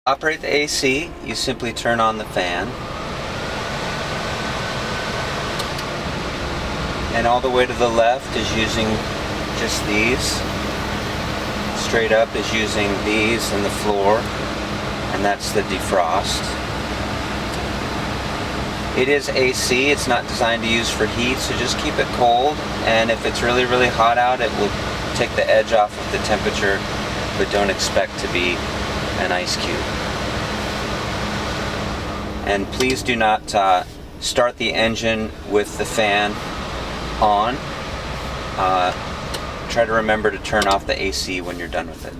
Operate the AC, you simply turn on the fan. And all the way to the left is using just these. Straight up is using these and the floor, and that's the defrost. It is AC, it's not designed to use for heat, so just keep it cold, and if it's really, really hot out, it will take the edge off of the temperature, but don't expect to be an ice cube. And please do not start the engine with the fan on. Try to remember to turn off the AC when you're done with it.